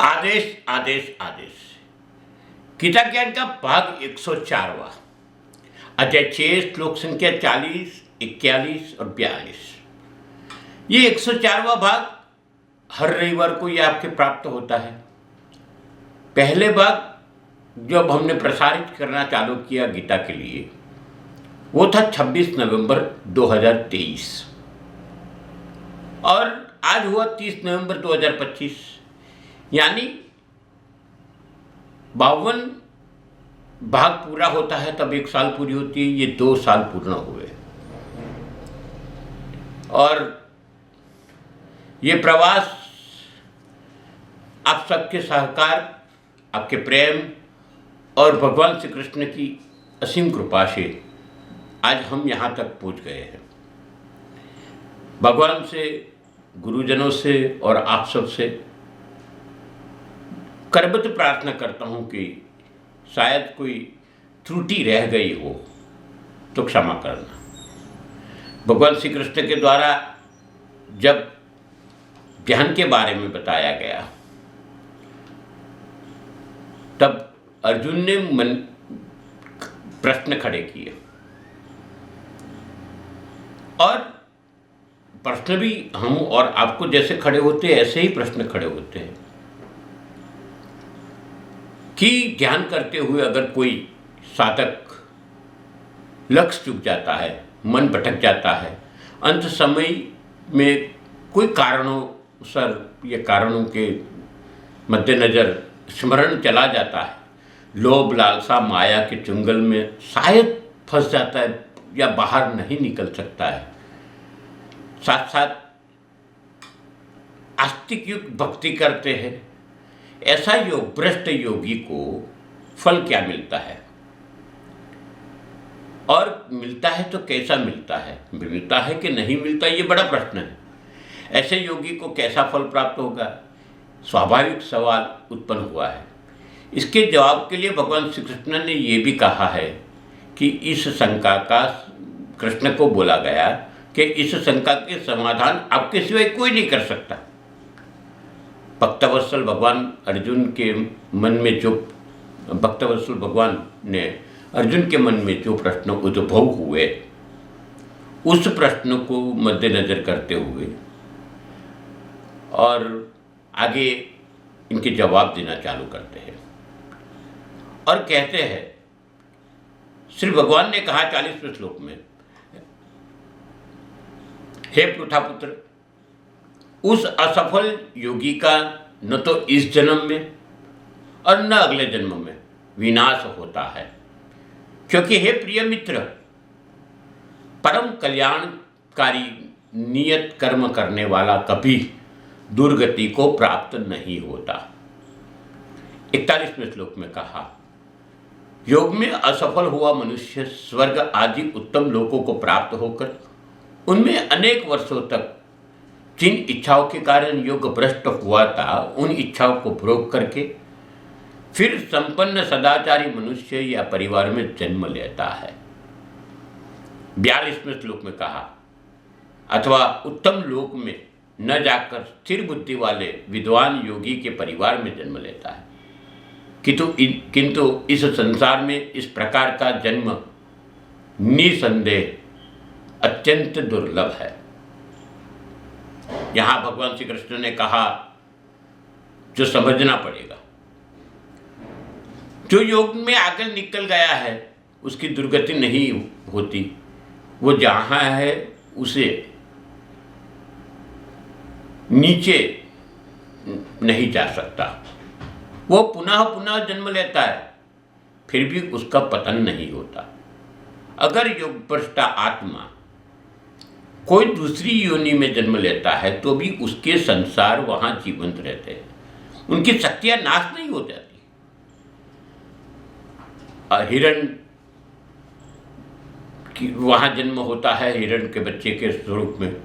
आदेश आदेश आदेश। गीता ज्ञान का भाग 104वां, अध्याय 6, श्लोक संख्या 40, 41 और 42। ये 104वां भाग हर रविवार को ये आपके प्राप्त होता है। पहले भाग जब हमने प्रसारित करना चालू किया गीता के लिए वो था 26 नवंबर 2023 और आज हुआ 30 नवंबर 2025, यानी 52 भाग पूरा होता है तब 1 साल पूरी होती है। ये 2 साल पूर्ण हुए और ये प्रवास आप सबके सहकार, आपके प्रेम और भगवान श्री कृष्ण की असीम कृपा से आज हम यहाँ तक पहुँच गए हैं। भगवान से, गुरुजनों से और आप सब से करबद्ध प्रार्थना करता हूँ कि शायद कोई त्रुटि रह गई हो तो क्षमा करना। भगवान श्री कृष्ण के द्वारा जब ध्यान के बारे में बताया गया तब अर्जुन ने प्रश्न खड़े किए और प्रश्न भी हम और आपको जैसे खड़े होते हैं ऐसे ही प्रश्न खड़े होते हैं कि ध्यान करते हुए अगर कोई साधक लक्ष्य चूक जाता है, मन भटक जाता है, अंत समय में कोई कारणों या कारणों के मद्देनज़र स्मरण चला जाता है, लोभ लालसा माया के चुंगल में शायद फंस जाता है या बाहर नहीं निकल सकता है, साथ साथ आस्तिक युक्त भक्ति करते हैं, ऐसा योग भ्रष्ट योगी को फल क्या मिलता है और मिलता है तो कैसा मिलता है, मिलता है कि नहीं मिलता, ये बड़ा प्रश्न है। ऐसे योगी को कैसा फल प्राप्त होगा, स्वाभाविक सवाल उत्पन्न हुआ है। इसके जवाब के लिए भगवान श्री कृष्ण ने ये भी कहा है कि इस शंका का, कृष्ण को बोला गया कि इस शंका के समाधान आपके सिवाय कोई नहीं कर सकता। भक्तवत्सल भगवान अर्जुन के मन में जो भक्तवत्सल भगवान ने अर्जुन के मन में जो प्रश्न उद्भव हुए उस प्रश्न को मद्देनजर करते हुए और आगे इनके जवाब देना चालू करते हैं और कहते हैं, श्री भगवान ने कहा 40वें श्लोक में, हे पृथापुत्र, उस असफल योगी का न तो इस जन्म में और न अगले जन्म में विनाश होता है, क्योंकि हे प्रिय मित्र, परम कल्याणकारी नियत कर्म करने वाला कभी दुर्गति को प्राप्त नहीं होता। 41वें श्लोक में कहा, योग में असफल हुआ मनुष्य स्वर्ग आदि उत्तम लोकों को प्राप्त होकर उनमें अनेक वर्षों तक जिन इच्छाओं के कारण योग भ्रष्ट हुआ था उन इच्छाओं को भोग करके फिर संपन्न सदाचारी मनुष्य या परिवार में जन्म लेता है। 42वें श्लोक में कहा, अथवा उत्तम लोक में न जाकर स्थिर बुद्धि वाले विद्वान योगी के परिवार में जन्म लेता है, किंतु इस संसार में इस प्रकार का जन्म निसंदेह अत्यंत दुर्लभ है। यहाँ भगवान श्री कृष्ण ने कहा, जो समझना पड़ेगा, जो योग में आगे निकल गया है उसकी दुर्गति नहीं होती, वो जहाँ है उसे नीचे नहीं जा सकता, वो पुनः पुनः जन्म लेता है फिर भी उसका पतन नहीं होता। अगर योग भ्रष्ट आत्मा कोई दूसरी योनि में जन्म लेता है तो भी उसके संसार वहाँ जीवंत रहते हैं, उनकी शक्तियाँ नाश नहीं हो जाती। हिरण की वहाँ जन्म होता है, हिरण के बच्चे के स्वरूप में,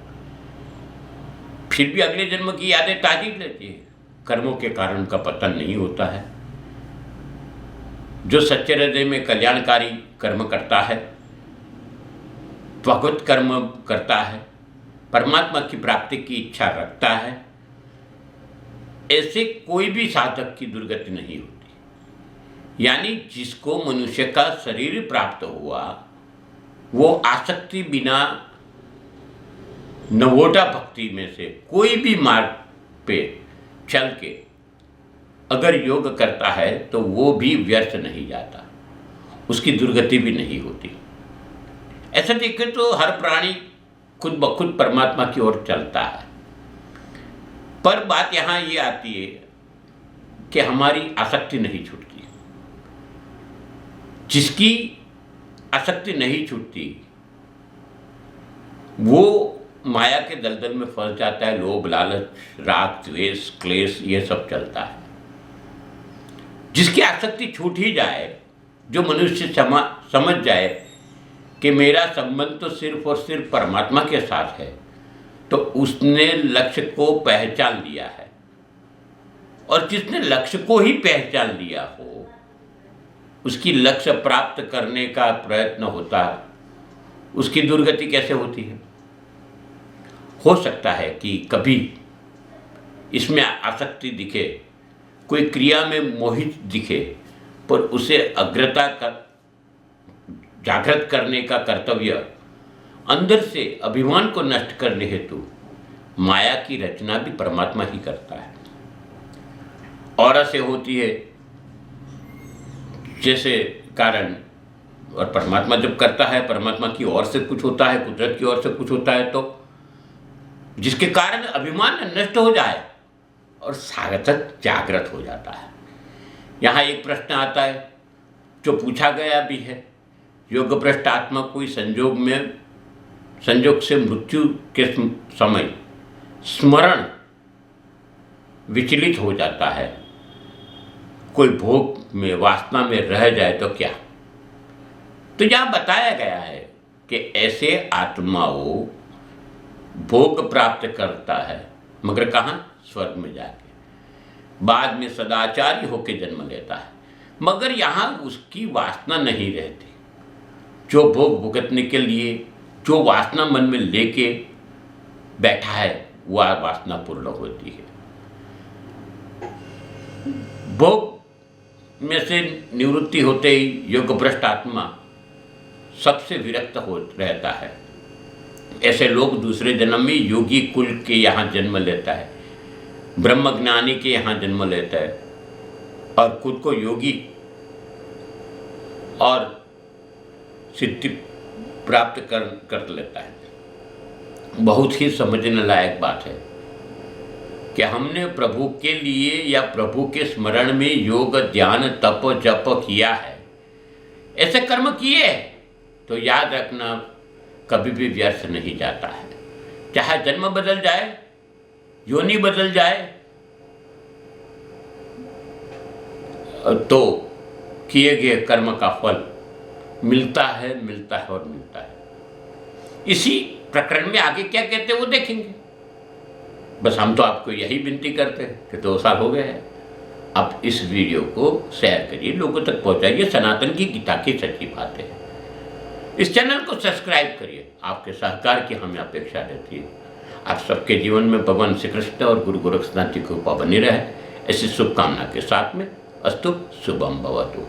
फिर भी अगले जन्म की यादें ताज़ी रहती है, कर्मों के कारण उनका पतन नहीं होता है। जो सच्चे हृदय में कल्याणकारी कर्म करता है, भगवत कर्म करता है, परमात्मा की प्राप्ति की इच्छा रखता है, ऐसे कोई भी साधक की दुर्गति नहीं होती। यानी जिसको मनुष्य का शरीर प्राप्त हुआ वो आसक्ति बिना नवोटा भक्ति में से कोई भी मार्ग पे चल के अगर योग करता है तो वो भी व्यर्थ नहीं जाता, उसकी दुर्गति भी नहीं होती। ऐसा देखें तो हर प्राणी खुद ब खुद परमात्मा की ओर चलता है, पर बात यहाँ ये आती है कि हमारी आसक्ति नहीं छूटती। जिसकी आसक्ति नहीं छूटती वो माया के दलदल में फंस जाता है। लोभ, लालच, राग, द्वेष, क्लेश ये सब चलता है। जिसकी आसक्ति छूट ही जाए, जो मनुष्य समझ जाए कि मेरा संबंध तो सिर्फ और सिर्फ परमात्मा के साथ है, तो उसने लक्ष्य को पहचान लिया है। और जिसने लक्ष्य को ही पहचान लिया हो, उसकी लक्ष्य प्राप्त करने का प्रयत्न होता है, उसकी दुर्गति कैसे होती है? हो सकता है कि कभी इसमें आसक्ति दिखे, कोई क्रिया में मोहित दिखे, पर उसे अग्रता का जागृत करने का कर्तव्य अंदर से अभिमान को नष्ट करने हेतु माया की रचना भी परमात्मा ही करता है। और से होती है जैसे कारण, और परमात्मा जब करता है, परमात्मा की ओर से कुछ होता है, कुदरत की ओर से कुछ होता है, तो जिसके कारण अभिमान नष्ट हो जाए और सार्थक जागृत हो जाता है। यहाँ एक प्रश्न आता है जो पूछा गया भी है, योग भ्रष्ट आत्मा कोई संजोग से मृत्यु के समय स्मरण विचलित हो जाता है, कोई भोग में, वासना में रह जाए तो क्या? तो यहाँ बताया गया है कि ऐसे आत्माओं भोग प्राप्त करता है, मगर कहाँ? स्वर्ग में जाके बाद में सदाचारी होकर जन्म लेता है, मगर यहाँ उसकी वासना नहीं रहती। जो भोग भुगतने के लिए जो वासना मन में लेके बैठा है, वह वासना पूर्ण होती है। भोग में से निवृत्ति होते ही योग भ्रष्ट आत्मा सबसे विरक्त हो रहता है। ऐसे लोग दूसरे जन्म में योगी कुल के यहाँ जन्म लेता है, ब्रह्मज्ञानी के यहाँ जन्म लेता है और खुद को योगी और सिद्धि प्राप्त कर लेता है। बहुत ही समझने लायक बात है कि हमने प्रभु के लिए या प्रभु के स्मरण में योग, ध्यान, तप, जप किया है, ऐसे कर्म किए, तो याद रखना कभी भी व्यर्थ नहीं जाता है। चाहे जन्म बदल जाए, योनि बदल जाए, तो किए गए कर्म का फल मिलता है और मिलता है। इसी प्रकरण में आगे क्या कहते हैं वो देखेंगे। बस हम तो आपको यही विनती करते हैं कि 2 साल हो गए हैं, आप इस वीडियो को शेयर करिए, लोगों तक पहुंचाइए। सनातन की गीता की सच्ची बातें हैं। इस चैनल को सब्सक्राइब करिए, आपके सहकार की हमें अपेक्षा रहती है। आप सबके जीवन में भगवान श्री कृष्ण और गुरु गोरक्षनाथ जी की कृपा बनी रहे, ऐसी शुभकामना के साथ में अस्तु शुभम भवतु।